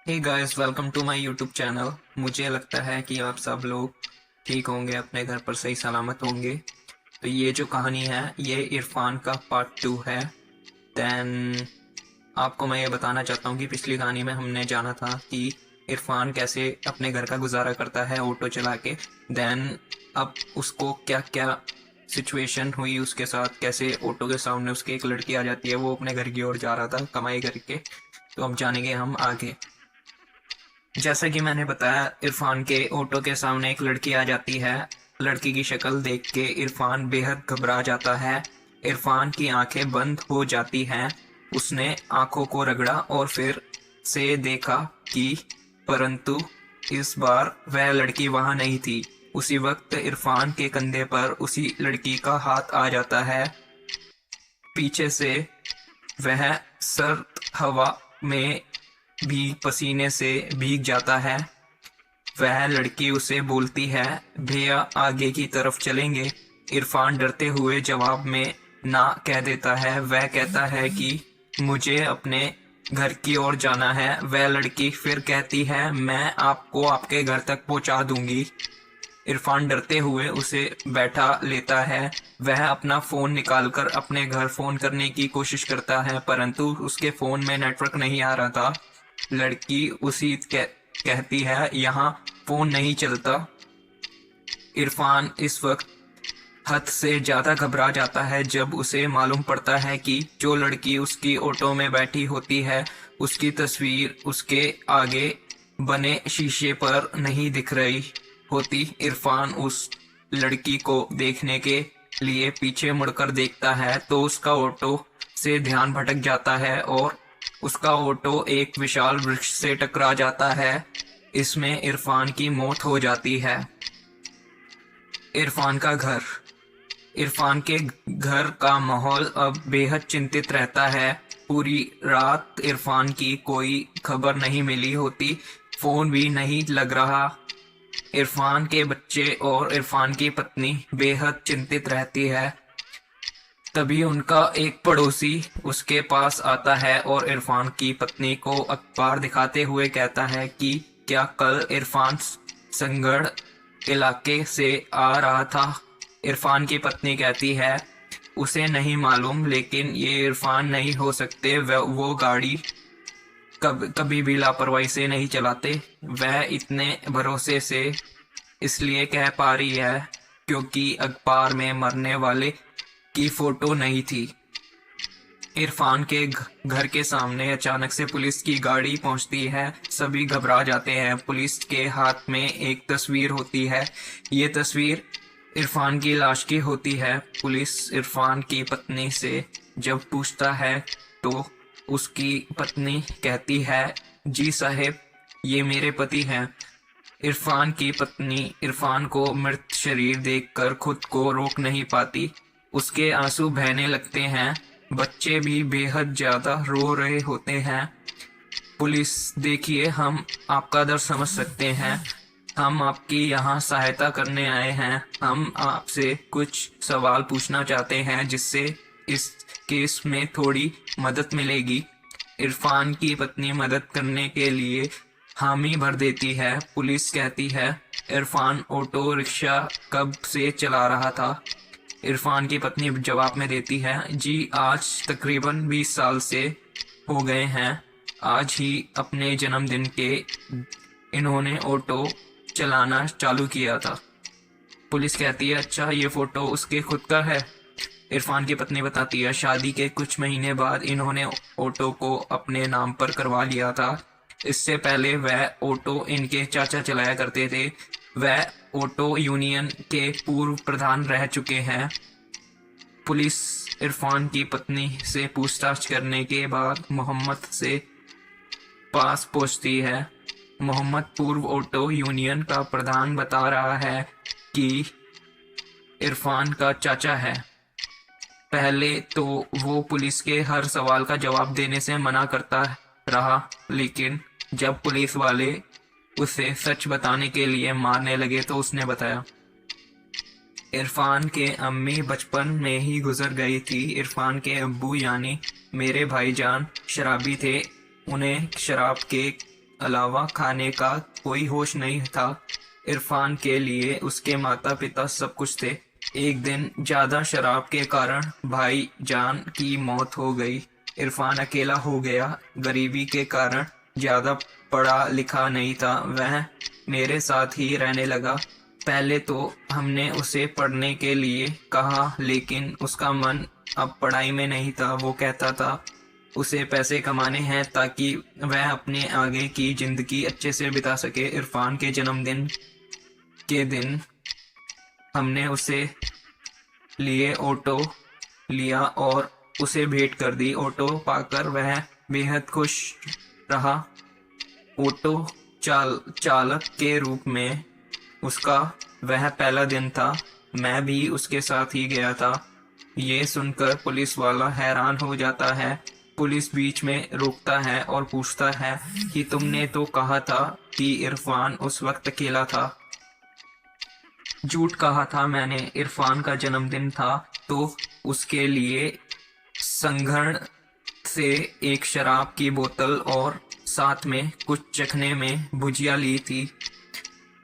Hey guys, welcome to my YouTube channel. मुझे लगता है कि आप सब लोग ठीक होंगे, अपने घर पर सही सलामत होंगे। तो ये जो कहानी है ये इरफान का पार्ट 2 है। देन आपको मैं ये बताना चाहता हूँ कि पिछली कहानी में हमने जाना था कि इरफान कैसे अपने घर का गुजारा करता है ऑटो चला के। देन अब उसको क्या क्या सिचुएशन हुई उसके साथ, कैसे ऑटो के सामने उसके एक लड़की आ जाती है, वो अपने घर की ओर जा रहा था कमाई करके। तो अब जानेंगे हम आगे। जैसा कि मैंने बताया, इरफान के ऑटो के सामने एक लड़की आ जाती है। लड़की की शक्ल देख के इरफान बेहद घबरा जाता है। इरफान की आंखें बंद हो जाती हैं। उसने आंखों को रगड़ा और फिर से देखा कि परंतु इस बार वह लड़की वहां नहीं थी। उसी वक्त इरफान के कंधे पर उसी लड़की का हाथ आ जाता है। पीछे से वह सर्द हवा में भी पसीने से भीग जाता है। वह लड़की उसे बोलती है, भैया आगे की तरफ चलेंगे। इरफान डरते हुए जवाब में ना कह देता है। वह कहता है कि मुझे अपने घर की ओर जाना है। वह लड़की फिर कहती है, मैं आपको आपके घर तक पहुंचा दूंगी। इरफान डरते हुए उसे बैठा लेता है। वह अपना फोन निकालकर अपने घर फोन करने की कोशिश करता है, परंतु उसके फोन में नेटवर्क नहीं आ रहा था। लड़की कहती है, यहाँ फोन नहीं चलता। इरफान इस वक्त हद से ज्यादा घबरा जाता है जब उसे मालूम पड़ता है कि जो लड़की उसकी ऑटो में बैठी होती है उसकी तस्वीर उसके आगे बने शीशे पर नहीं दिख रही होती। इरफान उस लड़की को देखने के लिए पीछे मुड़कर देखता है तो उसका ऑटो से ध्यान भटक जाता है और उसका ऑटो एक विशाल वृक्ष से टकरा जाता है। इसमें इरफान की मौत हो जाती है। इरफान का घर। इरफान के घर का माहौल अब बेहद चिंतित रहता है। पूरी रात इरफान की कोई खबर नहीं मिली होती, फोन भी नहीं लग रहा। इरफान के बच्चे और इरफान की पत्नी बेहद चिंतित रहती है। तभी उनका एक पड़ोसी उसके पास आता है और इरफान की पत्नी को अखबार दिखाते हुए कहता है कि क्या कल इरफान संगढ़ इलाके से आ रहा था। इरफान की पत्नी कहती है, उसे नहीं मालूम, लेकिन ये इरफान नहीं हो सकते। वो गाड़ी कभी भी लापरवाही से नहीं चलाते। वह इतने भरोसे से इसलिए कह पा रही है क्योंकि अखबार में मरने वाले की फोटो नहीं थी। इरफान के घर के सामने अचानक से पुलिस की गाड़ी पहुंचती है। सभी घबरा जाते हैं। पुलिस के हाथ में एक तस्वीर होती है। ये तस्वीर इरफान की लाश की होती है। पुलिस इरफान की पत्नी से जब पूछता है तो उसकी पत्नी कहती है, जी साहब, ये मेरे पति हैं। इरफान की पत्नी इरफान को मृत शरीर देखकर खुद को रोक नहीं पाती। उसके आंसू बहने लगते हैं। बच्चे भी बेहद ज्यादा रो रहे होते हैं। पुलिस, देखिए, हम आपका दर्द समझ सकते हैं। हम आपकी यहाँ सहायता करने आए हैं। हम आपसे कुछ सवाल पूछना चाहते हैं जिससे इस केस में थोड़ी मदद मिलेगी। इरफान की पत्नी मदद करने के लिए हामी भर देती है। पुलिस कहती है, इरफान ऑटो रिक्शा कब से चला रहा था। इरफान की पत्नी जवाब में देती है, जी आज तकरीबन 20 साल से हो गए हैं। आज ही अपने जन्मदिन के इन्होंने ऑटो चलाना चालू किया था। पुलिस कहती है, अच्छा, ये फोटो उसके खुद का है। इरफान की पत्नी बताती है, शादी के कुछ महीने बाद इन्होंने ऑटो को अपने नाम पर करवा लिया था। इससे पहले वह ऑटो इनके चाचा चलाया करते थे। वह ऑटो यूनियन के पूर्व प्रधान रह चुके हैं। पुलिस इरफान की पत्नी से पूछताछ करने के बाद मोहम्मद से पास पहुंचती है। मोहम्मद पूर्व ऑटो यूनियन का प्रधान बता रहा है कि इरफान का चाचा है। पहले तो वो पुलिस के हर सवाल का जवाब देने से मना करता रहा, लेकिन जब पुलिस वाले उसे सच बताने के लिए मारने लगे तो उसने बताया, इरफान के अम्मी बचपन में ही गुजर गई थी। इरफान के अब्बू यानी मेरे भाईजान शराबी थे। उन्हें शराब के अलावा खाने का कोई होश नहीं था। इरफान के लिए उसके माता पिता सब कुछ थे। एक दिन ज्यादा शराब के कारण भाई जान की मौत हो गई। इरफान अकेला हो गया। गरीबी के कारण ज्यादा पढ़ा लिखा नहीं था। वह मेरे साथ ही रहने लगा। पहले तो हमने उसे पढ़ने के लिए कहा, लेकिन उसका मन अब पढ़ाई में नहीं था। वो कहता था उसे पैसे कमाने हैं ताकि वह अपने आगे की जिंदगी अच्छे से बिता सके। इरफान के जन्मदिन के दिन हमने उसे लिए ऑटो लिया और उसे भेंट कर दी। ऑटो पाकर वह बेहद खुश रहा। ऑटो चालक के रूप में उसका वह पहला दिन था। मैं भी उसके साथ ही गया था। ये सुनकर पुलिस वाला हैरान हो जाता है। पुलिस बीच में रोकता है और पूछता है कि तुमने तो कहा था कि इरफान उस वक्त अकेला था। झूठ कहा था मैंने। इरफान का जन्मदिन था तो उसके लिए संघण से एक शराब की बोतल और साथ में कुछ चखने में भुजिया ली थी।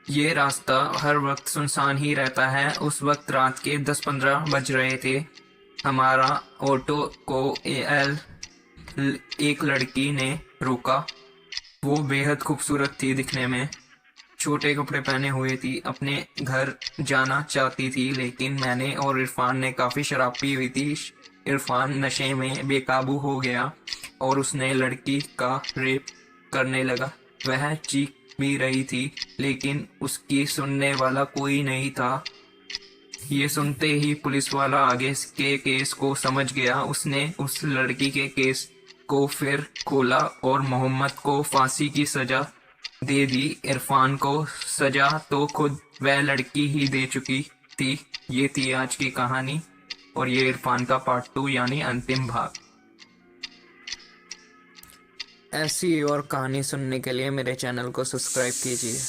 ये रास्ता हर वक्त सुनसान ही रहता है। उस वक्त रात के 10-15 बज रहे थे। हमारा ऑटो को एक लड़की ने रोका। वो बेहद खूबसूरत थी दिखने में। छोटे कपड़े पहने हुए थी। अपने घर जाना चाहती थी, लेकिन मैंने और इरफान ने काफ़ी शराब पी हुई थी। इरफान नशे में बेकाबू हो गया और उसने लड़की का रेप करने लगा। वह चीख भी रही थी, लेकिन उसकी सुनने वाला कोई नहीं था। ये सुनते ही पुलिस वाला आगे के केस को समझ गया। उसने उस लड़की के केस को फिर खोला और मोहम्मद को फांसी की सजा दे दी। इरफान को सजा तो खुद वह लड़की ही दे चुकी थी। ये थी आज की कहानी और ये इरफान का पार्ट 2 यानी अंतिम भाग। ऐसी और कहानी सुनने के लिए मेरे चैनल को सब्सक्राइब कीजिए।